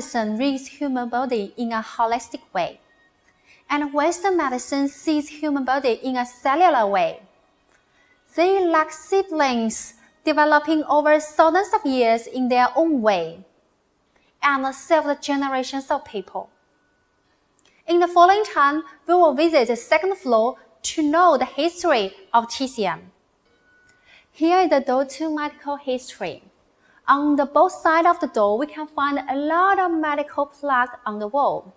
medicine reads human body in a holistic way, and Western medicine sees human body in a cellular way. They like siblings, developing over thousands of years in their own way, and several generations of people. In the following time, we will visit the second floor to know the history of TCM. Here is the door to medical history. On the both sides of the door, we can find a lot of medical plaques on the wall,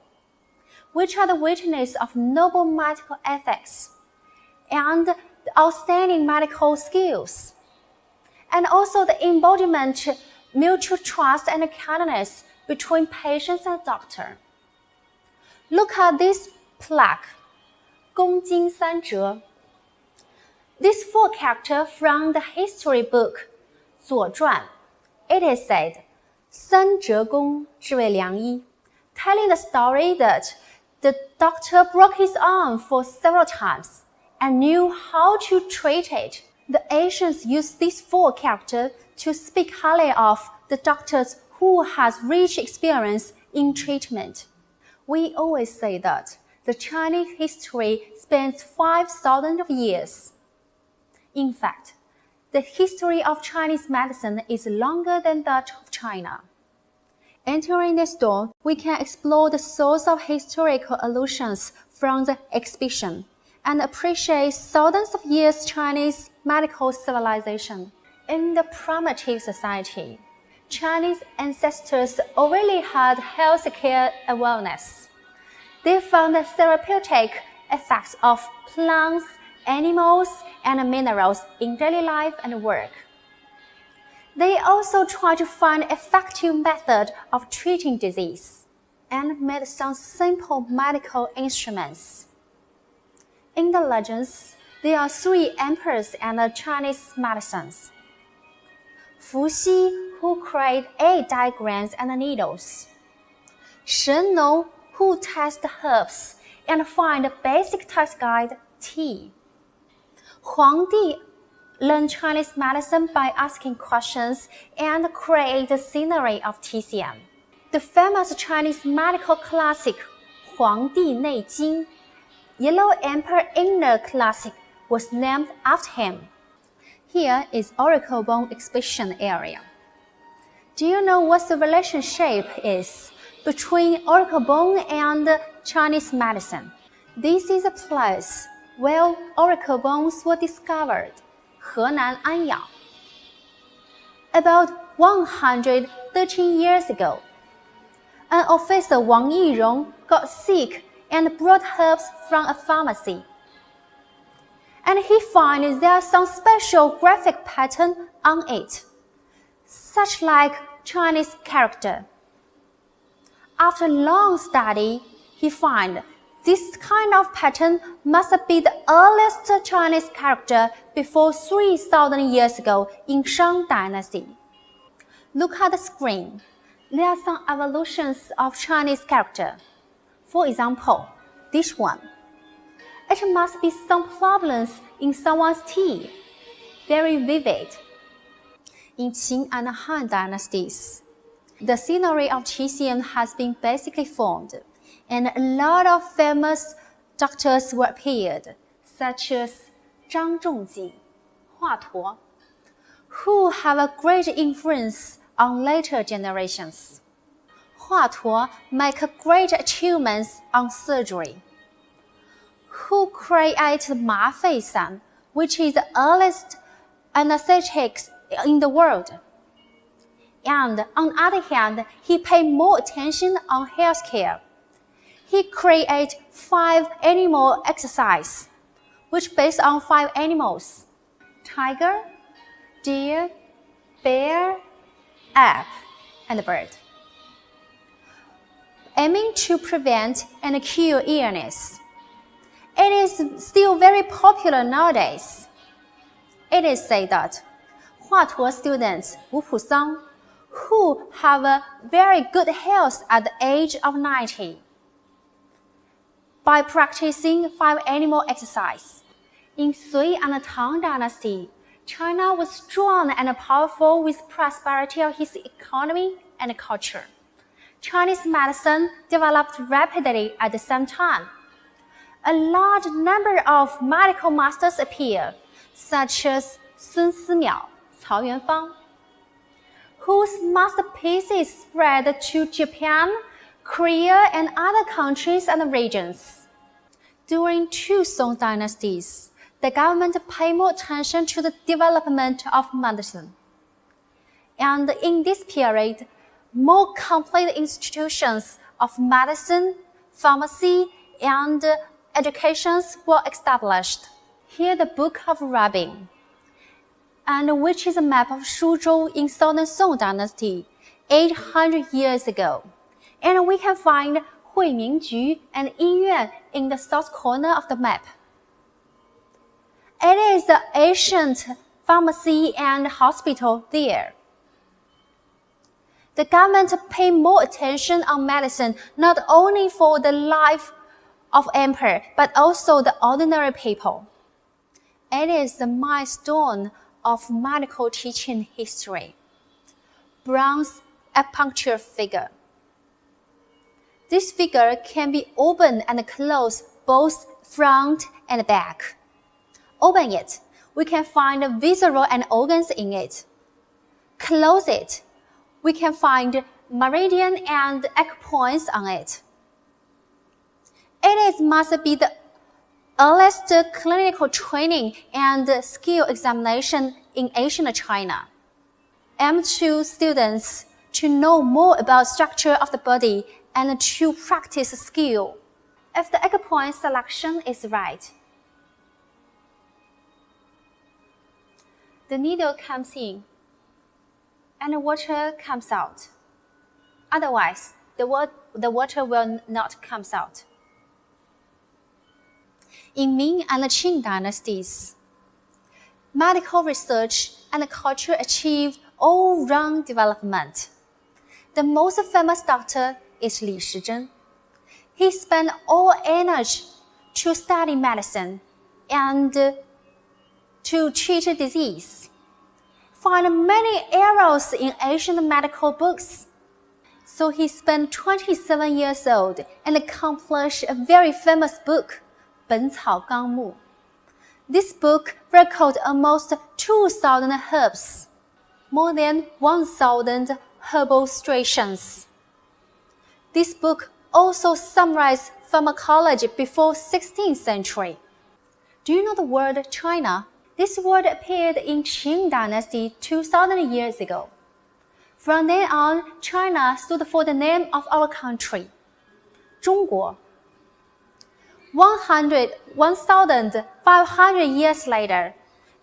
which are the witness of noble medical ethics and outstanding medical skills, and also the embodiment of mutual trust and kindness between patients and doctor. Look at this plaque, 公经三折. This full character from the history book, 左传. It is said, 三折公是位良医, telling the story that the doctor broke his arm for several times and knew how to treat it. The Asians used this full character to speak highly of the doctors who has rich experience in treatment. We always say that the Chinese history spans 5,000 years. In fact, the history of Chinese medicine is longer than that of China. Entering this door, we can explore the source of historical allusions from the exhibition and appreciate thousands of years Chinese medical civilization. In the primitive society, Chinese ancestors already had healthcare awareness. They found the therapeutic effects of plants, animals, and minerals in daily life and work. They also tried to find effective method of treating disease and made some simple medical instruments. In the legends, there are 3 emperors and Chinese medicines. Fuxi, who create 8 diagrams and needles. Shen-Nong, who test herbs and find the basic test guide, tea. Huangdi learned Chinese medicine by asking questions and create the scenery of TCM. The famous Chinese medical classic, Huangdi Neijing, Yellow Emperor Inner Classic, was named after him. Here is Oracle Bone exhibition area. Do you know what the relationship is between Oracle Bone and Chinese medicine? This is a place where Oracle bones were discovered, Henan Anyang. About 113 years ago, an officer Wang Yirong got sick and brought herbs from a pharmacy. And he found there some special graphic pattern on it, such like Chinese character. After long study, he found this kind of pattern must be the earliest Chinese character before 3,000 years ago in Shang Dynasty. Look at the screen. There are some evolutions of Chinese character. For example, this one. It must be some problems in someone's teeth. Very vivid. In Qing and Han dynasties, the scenery of TCM has been basically formed, and a lot of famous doctors were appeared, such as Zhang Zhongjing, Hua Tuo, who have a great influence on later generations. Hua Tuo make great achievements on surgery, who created Ma Fei San, which is the earliest anesthetic in the world. And on the other hand, he paid more attention on healthcare. He created 5 animal exercise, which based on 5 animals: tiger, deer, bear, ape, and bird, aiming to prevent and cure illness. It is still very popular nowadays. It is said that Hua Tuo students Wu Pusang, who have a very good health at the age of 90, by practicing 5 animal exercise. In Sui and Tang dynasty, China was strong and powerful with prosperity of its economy and culture. Chinese medicine developed rapidly at the same time. A large number of medical masters appeared, such as Sun Simiao, Cao Yuanfang, whose masterpieces spread to Japan, Korea, and other countries and regions. During two Song dynasties, the government paid more attention to the development of medicine. And in this period, more complete institutions of medicine, pharmacy, and education were established. Here the Book of Rubbing, and which is a map of Suzhou in Southern Song dynasty 800 years ago. And we can find Huimingju and Yinyuan in the south corner of the map. It is the ancient pharmacy and hospital there. The government paid more attention on medicine not only for the life of emperor, but also the ordinary people. It is the milestone of medical teaching history. Bronze acupuncture figure. This figure can be opened and closed both front and back. Open it, we can find visceral and organs in it. Close it, we can find meridian and acupoints on it. It must be the earliest clinical training and skill examination in ancient China. Aim to students to know more about structure of the body and to practice skill, if the acupoint selection is right. The needle comes in and water comes out. Otherwise, the water will not come out. In Ming and Qing dynasties, medical research and culture achieved all-round development. The most famous doctor is Li Shizhen. He spent all energy to study medicine and to treat disease. Find many errors in ancient medical books. So he spent 27 years old and accomplished a very famous book, 本草纲目. This book recorded almost 2,000 herbs, more than 1,000 herbal strains. This book also summarized pharmacology before 16th century. Do you know the word China? This word appeared in Qing dynasty 2,000 years ago. From then on, China stood for the name of our country, 中国. 1,500 years later,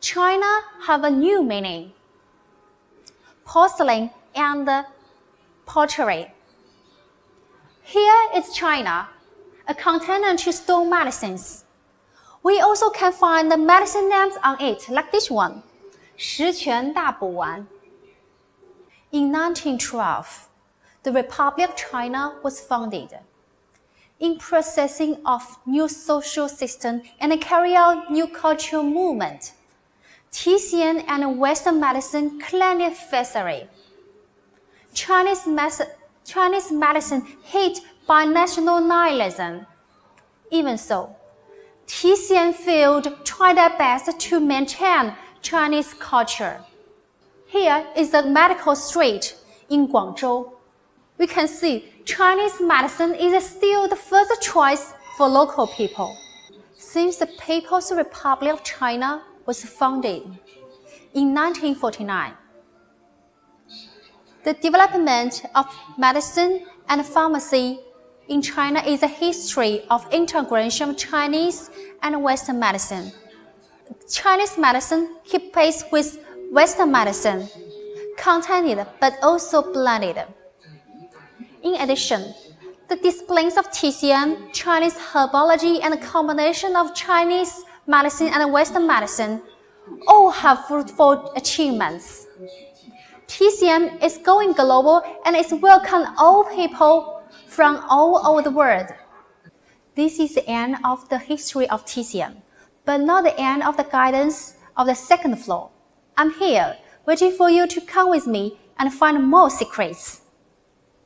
China have a new meaning, porcelain and pottery. Here is China, a container to store medicines. We also can find the medicine names on it, like this one, 十全大补丸. In 1912, the Republic of China was founded. In processing of new social system and carry out new cultural movement, Tixian and Western medicine claimed adversary. Chinese medicine hit by national nihilism. Even so, Tixian field tried their best to maintain Chinese culture. Here is the medical street in Guangzhou. We can see Chinese medicine is still the first choice for local people. Since the People's Republic of China was founded in 1949, the development of medicine and pharmacy in China is a history of integration of Chinese and Western medicine. Chinese medicine keeps pace with Western medicine, contained but also blended. In addition, the disciplines of Tixian, Chinese herbology, and the combination of Chinese medicine and Western medicine all have fruitful achievements. Tixian is going global and is welcoming all people from all over the world. This is the end of the history of Tixian, but not the end of the guidance of the second floor. I'm here, waiting for you to come with me and find more secrets.